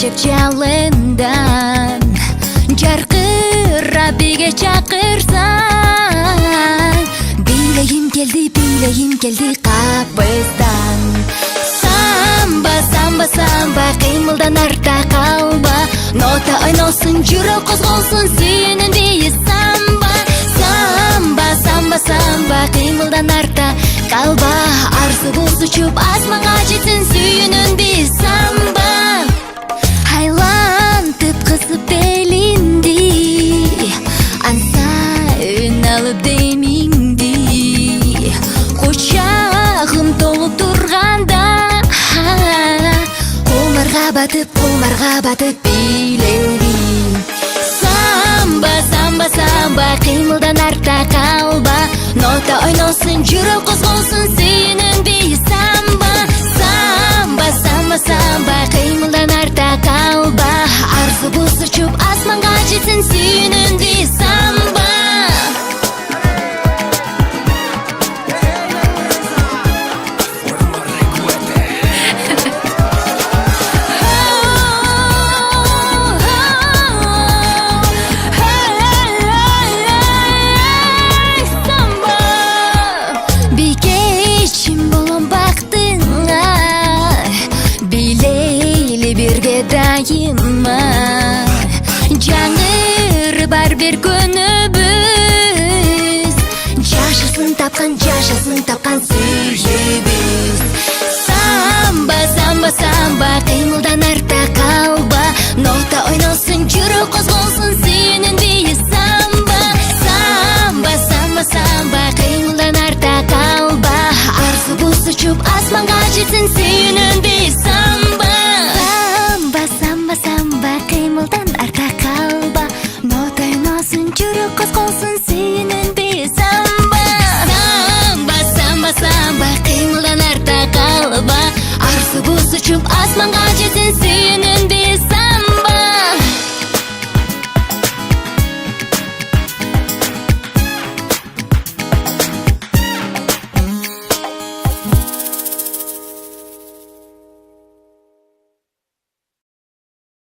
кечеп жалындан жаркырап биге чакырсаң бийлегим келди капыстан самба самба самба кыймылдан артта калба нота ойносун жүрөк козголсун сүйүүнүн бийи самба самба самба самба кыймылдан артта калба арзу буз учуп асманга жетсин сүйүүнүн бийи самба айлантып кысып белиңди анса үн алып демиңди кучагым толуп турганда кумарга батып бийлегим самба самба самба кыймылдан артта калба нота ойносун жүрөк козголсун сүйүүнүн бийи самба самба самба самба кыймылдан артта калба арзу буз учуп асманга жетсин сүйүүнүн бийи самба дайыма жаңыр бар бир күнүбүз жашасын тапкан